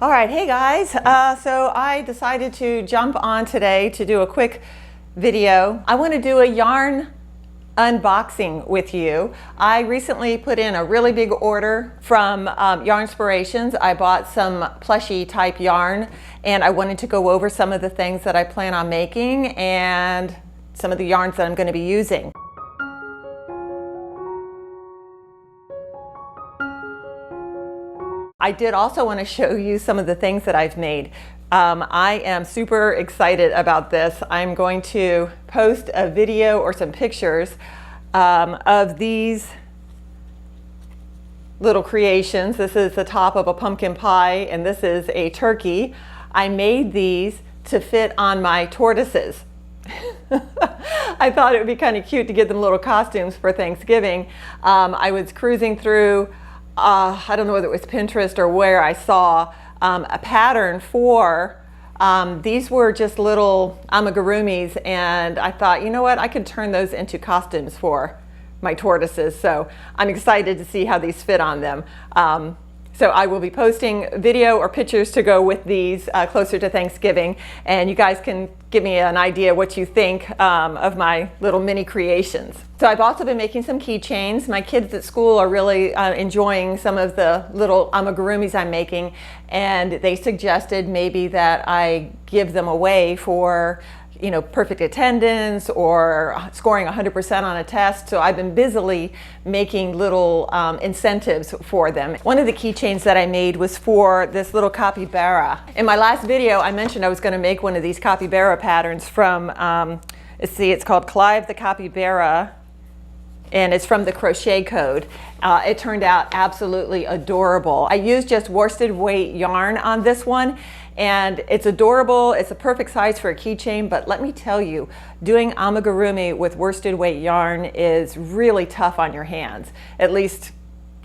All right, hey guys. So I decided to jump on today to do a quick video. I want to do a yarn unboxing with you. I recently put in a really big order from Yarnspirations. I bought some plushie type yarn and I wanted to go over some of the things that I plan on making and some of the yarns that I'm going to be using. I did also want to show you some of the things that I've made. I am super excited about this. I'm going to post a video or some pictures of these little creations. This is the top of a pumpkin pie and this is a turkey. I made these to fit on my tortoises. I thought it would be kind of cute to give them little costumes for Thanksgiving. I was cruising through I don't know whether it was Pinterest or where I saw a pattern for these were just little amigurumis, and I thought, you know what, I could turn those into costumes for my tortoises. So I'm excited to see how these fit on them. So I will be posting video or pictures to go with these closer to Thanksgiving, and you guys can give me an idea what you think of my little mini creations. So I've also been making some keychains. My kids at school are really enjoying some of the little amigurumis I'm making, and they suggested maybe that I give them away for perfect attendance or scoring 100% on a test. So I've been busily making little incentives for them. One of the keychains that I made was for this little capybara. In my last video, I mentioned I was going to make one of these capybara patterns from, let's see, it's called Clive the Capybara, and it's from the Crochet Code. It turned out absolutely adorable. I used just worsted weight yarn on this one, and it's adorable. It's a perfect size for a keychain, but let me tell you, doing amigurumi with worsted weight yarn is really tough on your hands. At least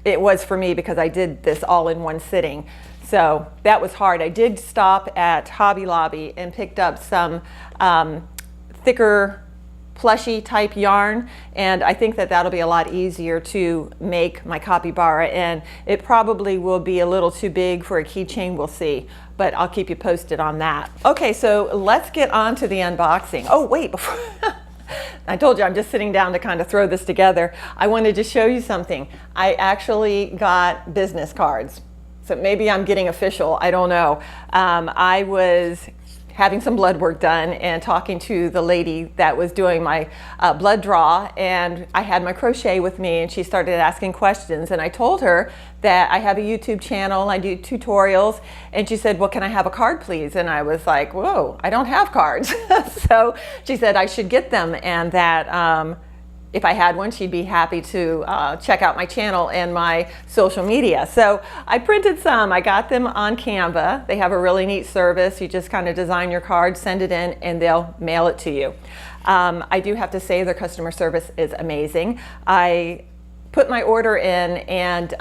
it was for me because I did this all in one sitting. So that was hard. I did stop at Hobby Lobby and picked up some thicker plushy type yarn, and I think that that'll be a lot easier to make my capybara, and it probably will be a little too big for a keychain. We'll see, but I'll keep you posted on that. Okay, so let's get on to the unboxing. Oh wait, before I told you I'm just sitting down to kind of throw this together. I wanted to show you something. I actually got business cards, so maybe I'm getting official, I don't know. I was having some blood work done and talking to the lady that was doing my blood draw, and I had my crochet with me, and she started asking questions, and I told her that I have a YouTube channel, I do tutorials, and she said, well, can I have a card please? And I was like, whoa, I don't have cards. So she said I should get them, and that if I had one, she'd be happy to check out my channel and my social media. So I printed some. I got them on Canva. They have a really neat service. You just kind of design your card, send it in, and they'll mail it to you. I do have to say their customer service is amazing. I put my order in, and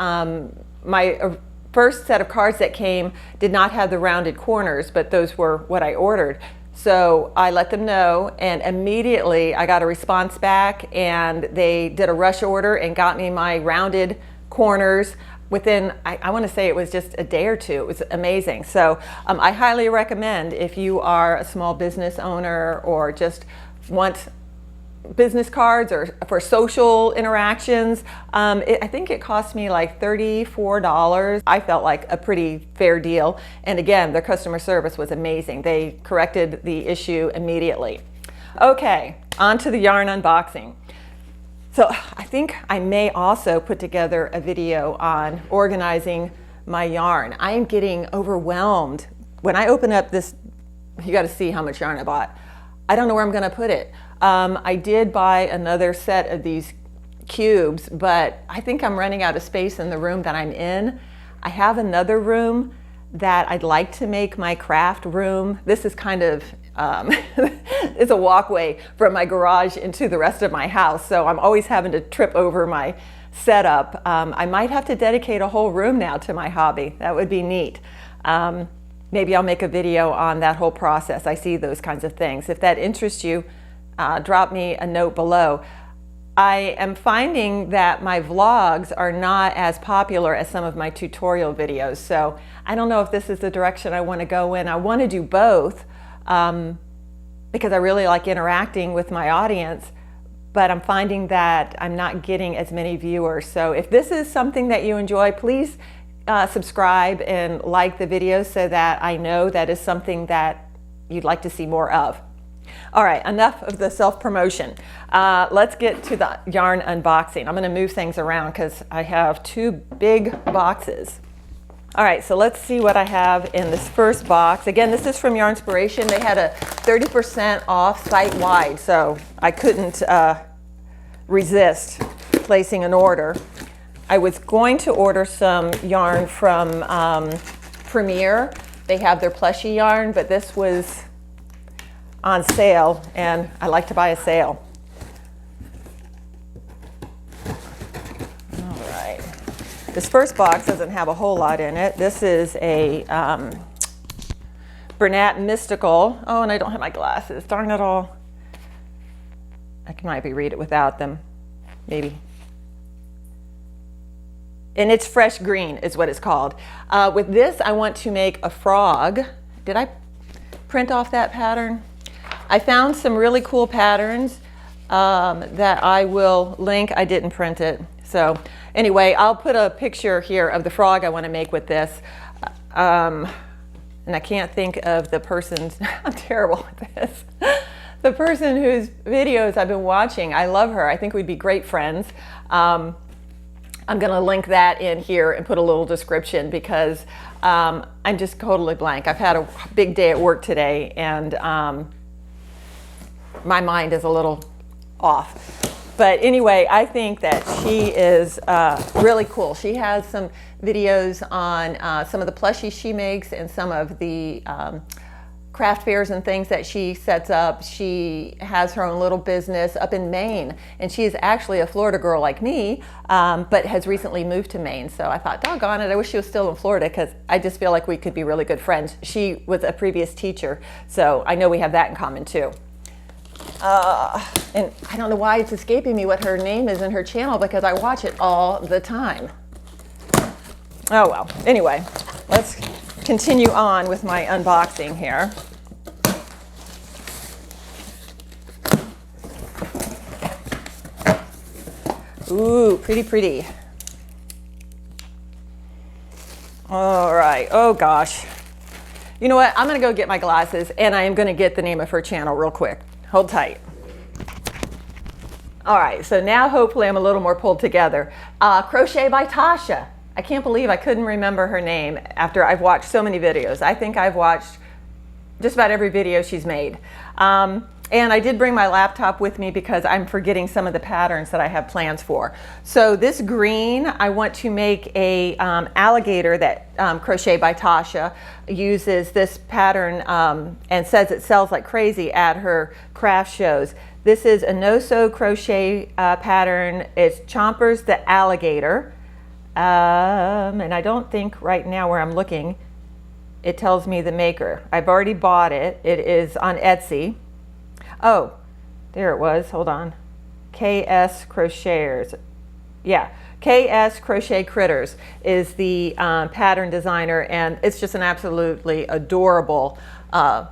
my first set of cards that came did not have the rounded corners, but those were what I ordered. So I let them know, and immediately I got a response back, and they did a rush order and got me my rounded corners within, I want to say it was just a day or two. It was amazing. So I highly recommend, if you are a small business owner or just want business cards or for social interactions. I think it cost me like $34. I felt like a pretty fair deal. And again, their customer service was amazing. They corrected the issue immediately. Okay, on to the yarn unboxing. So I think I may also put together a video on organizing my yarn. I am getting overwhelmed. When I open up this, you got to see how much yarn I bought. I don't know where I'm going to put it. I did buy another set of these cubes, but I think I'm running out of space in the room that I'm in. I have another room that I'd like to make my craft room. This is kind of, it's a walkway from my garage into the rest of my house, so I'm always having to trip over my setup. I might have to dedicate a whole room now to my hobby. That would be neat. Maybe I'll make a video on that whole process. I see those kinds of things. If that interests you, drop me a note below. I am finding that my vlogs are not as popular as some of my tutorial videos. So I don't know if this is the direction I want to go in. I want to do both because I really like interacting with my audience, but I'm finding that I'm not getting as many viewers. So if this is something that you enjoy, please subscribe and like the video so that I know that is something that you'd like to see more of. All right, enough of the self-promotion. Let's get to the yarn unboxing. I'm going to move things around because I have two big boxes. All right, so let's see what I have in this first box. Again, this is from Yarnspiration. They had a 30% off site-wide, so I couldn't resist placing an order. I was going to order some yarn from Premier. They have their Plushie yarn, but this was on sale, and I like to buy a sale. All right. This first box doesn't have a whole lot in it. This is a Bernat Mystical. Oh, and I don't have my glasses. Darn it all. I can maybe read it without them. Maybe. And it's fresh green is what it's called. With this, I want to make a frog. Did I print off that pattern? I found some really cool patterns that I will link. I didn't print it. So anyway, I'll put a picture here of the frog I want to make with this. And I can't think of the person's, I'm terrible at this. The person whose videos I've been watching, I love her. I think we'd be great friends. I'm going to link that in here and put a little description because I'm just totally blank. I've had a big day at work today, and my mind is a little off. But anyway, I think that she is really cool. She has some videos on some of the plushies she makes and some of the craft fairs and things that she sets up. She has her own little business up in Maine, and she's actually a Florida girl like me, but has recently moved to Maine. So I thought, doggone it, I wish she was still in Florida because I just feel like we could be really good friends. She was a previous teacher, so I know we have that in common too. And I don't know why it's escaping me what her name is in her channel because I watch it all the time. Oh well, anyway, let's continue on with my unboxing here. Ooh, pretty, pretty. All right, oh gosh. You know what, I'm gonna go get my glasses and I am gonna get the name of her channel real quick. Hold tight. All right, so now hopefully I'm a little more pulled together. Crochet by Tasha. I can't believe I couldn't remember her name after I've watched so many videos. I think I've watched just about every video she's made. And I did bring my laptop with me because I'm forgetting some of the patterns that I have plans for. So this green, I want to make a alligator that Crochet by Tasha uses this pattern and says it sells like crazy at her craft shows. This is a no-sew crochet pattern. It's Chompers the Alligator. And I don't think right now where I'm looking, it tells me the maker. I've already bought it. It is on Etsy. Oh, there it was. Hold on. KS Crocheters. Yeah, KS Crochet Critters is the pattern designer, and it's just an absolutely adorable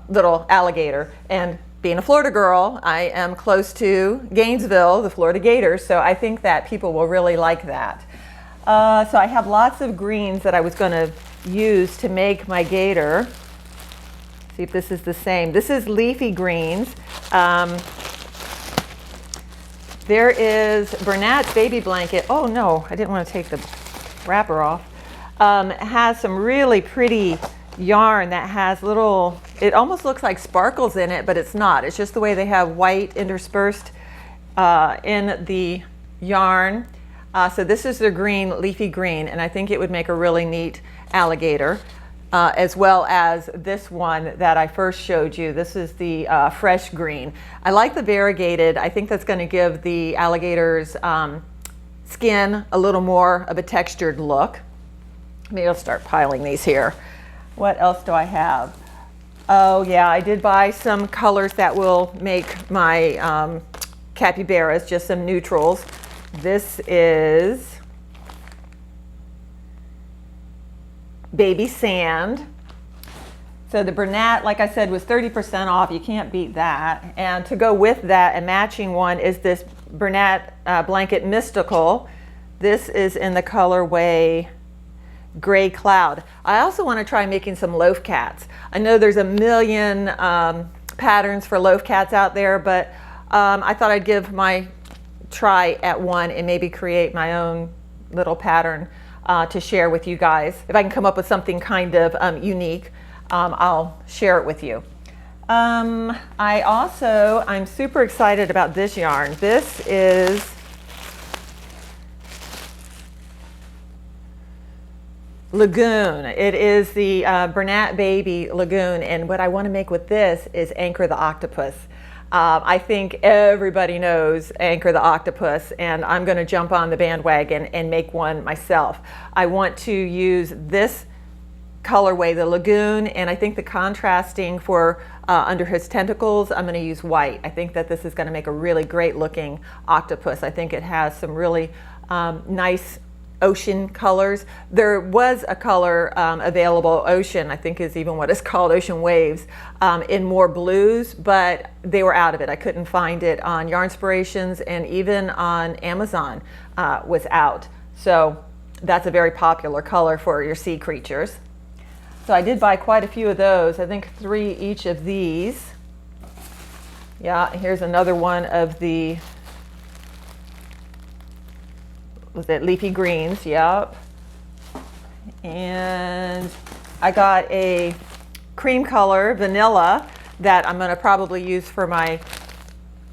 little alligator. And being a Florida girl, I am close to Gainesville, the Florida Gators, so I think that people will really like that. So I have lots of greens that I was going to use to make my gator. See if this is the same. This is leafy greens. There is Bernat's baby blanket. Oh no, I didn't want to take the wrapper off. It has some really pretty yarn that has little, it almost looks like sparkles in it, but it's not. It's just the way they have white interspersed in the yarn. So this is the green, leafy green, and I think it would make a really neat alligator, as well as this one that I first showed you. This is the fresh green. I like the variegated. I think that's going to give the alligator's skin a little more of a textured look. Maybe I'll start piling these here. What else do I have? Oh yeah, I did buy some colors that will make my capybaras, just some neutrals. This is baby sand. So the Bernat, like I said, was 30% off. You can't beat that. And to go with that, a matching one is this Bernat Blanket Mystical. This is in the colorway Gray Cloud. I also want to try making some loaf cats. I know there's a million patterns for loaf cats out there, but I thought I'd give my try at one and maybe create my own little pattern to share with you guys. If I can come up with something kind of unique, I'll share it with you. I'm super excited about this yarn. This is Lagoon. It is the Bernat Baby Lagoon, and what I want to make with this is Anchor the Octopus. I think everybody knows Anchor the Octopus, and I'm going to jump on the bandwagon and make one myself. I want to use this colorway, the Lagoon, and I think the contrasting for under his tentacles, I'm going to use white. I think that this is going to make a really great looking octopus. I think it has some really nice ocean colors. There was a color available, ocean, I think is even what it's called, ocean waves, in more blues, but they were out of it. I couldn't find it on Yarnspirations, and even on Amazon was out. So that's a very popular color for your sea creatures. So I did buy quite a few of those. I think 3 each of these. Yeah, here's another one of the, was it leafy greens? Yep. And I got a cream color vanilla that I'm going to probably use for my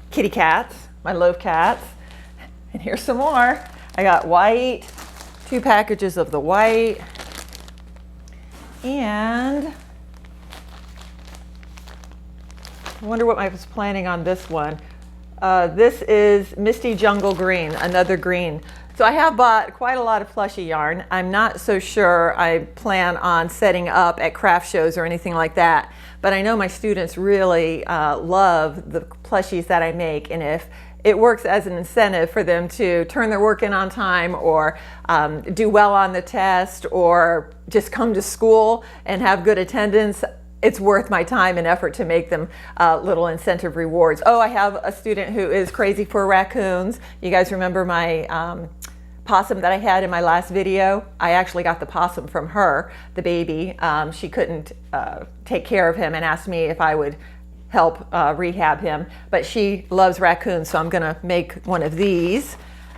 kitty cats, my loaf cats. And here's some more. I got white, 2 packages of the white. And I wonder what I was planning on this one. This is Misty Jungle Green, another green. So I have bought quite a lot of plushie yarn. I'm not so sure I plan on setting up at craft shows or anything like that, but I know my students really love the plushies that I make, and if it works as an incentive for them to turn their work in on time, or do well on the test, or just come to school and have good attendance, it's worth my time and effort to make them little incentive rewards. Oh, I have a student who is crazy for raccoons. You guys remember my possum that I had in my last video? I actually got the possum from her, the baby. She couldn't take care of him and asked me if I would help rehab him, but she loves raccoons, so I'm gonna make one of these.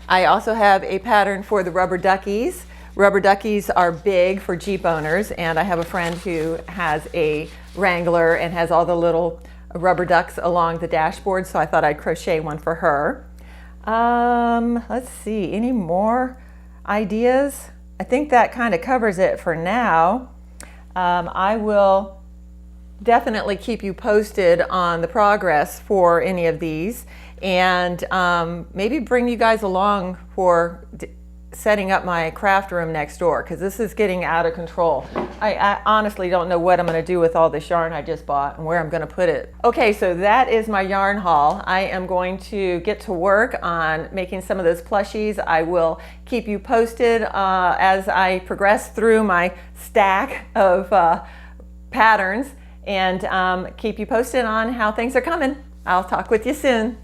I also have a pattern for the rubber duckies. Rubber duckies are big for Jeep owners, and I have a friend who has a Wrangler and has all the little rubber ducks along the dashboard, so I thought I'd crochet one for her. Let's see, any more ideas? I think that kind of covers it for now. I will definitely keep you posted on the progress for any of these, and maybe bring you guys along for setting up my craft room next door, because this is getting out of control. I honestly don't know what I'm going to do with all this yarn I just bought and where I'm going to put it. Okay, so that is my yarn haul. I am going to get to work on making some of those plushies. I will keep you posted as I progress through my stack of patterns, and keep you posted on how things are coming. I'll talk with you soon.